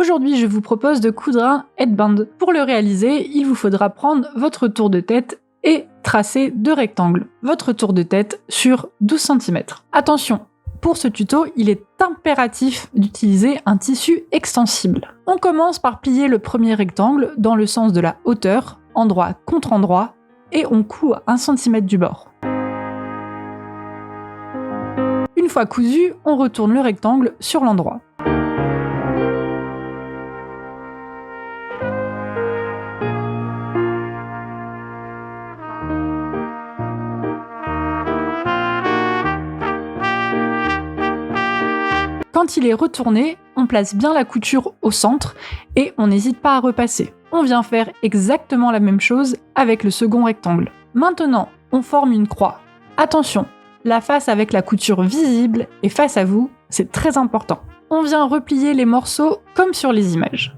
Aujourd'hui, je vous propose de coudre un headband. Pour le réaliser, il vous faudra prendre votre tour de tête et tracer 2 rectangles. Votre tour de tête sur 12 cm. Attention, pour ce tuto, il est impératif d'utiliser un tissu extensible. On commence par plier le premier rectangle dans le sens de la hauteur, endroit contre endroit, et on coud à 1 cm du bord. Une fois cousu, on retourne le rectangle sur l'endroit. Quand il est retourné, on place bien la couture au centre et on n'hésite pas à repasser. On vient faire exactement la même chose avec le second rectangle. Maintenant, on forme une croix. Attention, la face avec la couture visible et face à vous, c'est très important. On vient replier les morceaux comme sur les images.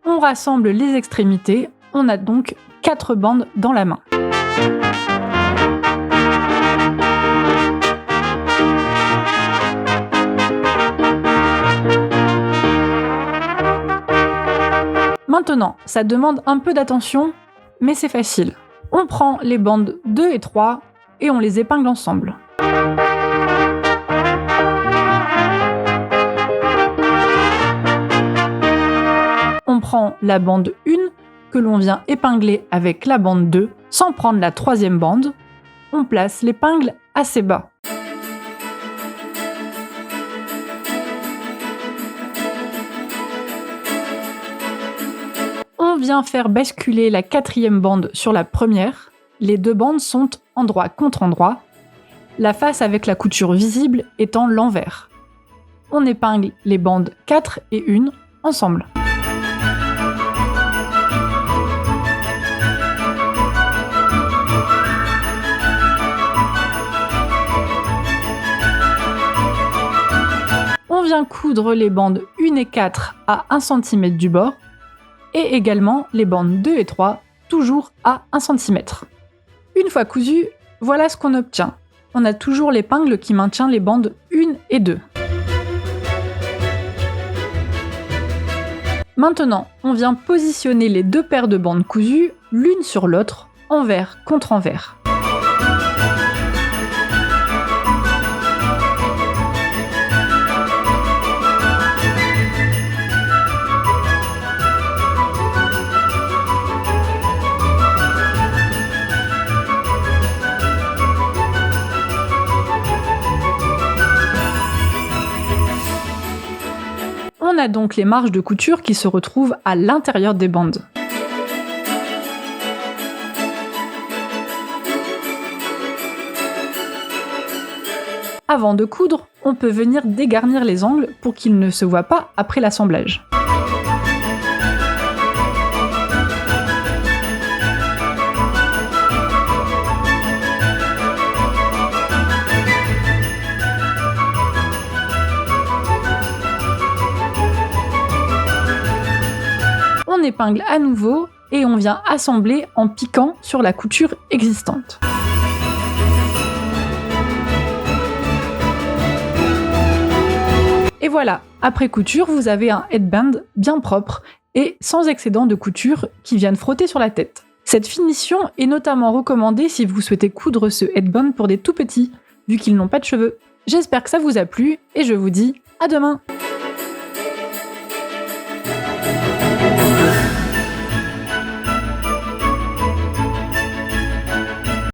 On rassemble les extrémités, on a donc 4 bandes dans la main. Maintenant, ça demande un peu d'attention, mais c'est facile. On prend les bandes 2 et 3 et on les épingle ensemble. On prend la bande 1 que l'on vient épingler avec la bande 2 sans prendre la 3e bande. On place l'épingle assez bas. On vient faire basculer la 4e bande sur la première. Les 2 bandes sont endroit contre endroit, la face avec la couture visible étant l'envers. On épingle les bandes 4 et 1 ensemble. On vient coudre les bandes 1 et 4 à 1 cm du bord et également les bandes 2 et 3 toujours à 1 cm. Une fois cousues, voilà ce qu'on obtient. On a toujours l'épingle qui maintient les bandes 1 et 2. Maintenant, on vient positionner les 2 paires de bandes cousues l'une sur l'autre, envers contre envers. On a donc les marges de couture qui se retrouvent à l'intérieur des bandes. Avant de coudre, on peut venir dégarnir les angles pour qu'ils ne se voient pas après l'assemblage. On épingle à nouveau et on vient assembler en piquant sur la couture existante. Et voilà, après couture, vous avez un headband bien propre et sans excédent de couture qui viennent frotter sur la tête. Cette finition est notamment recommandée si vous souhaitez coudre ce headband pour des tout petits, vu qu'ils n'ont pas de cheveux. J'espère que ça vous a plu et je vous dis à demain!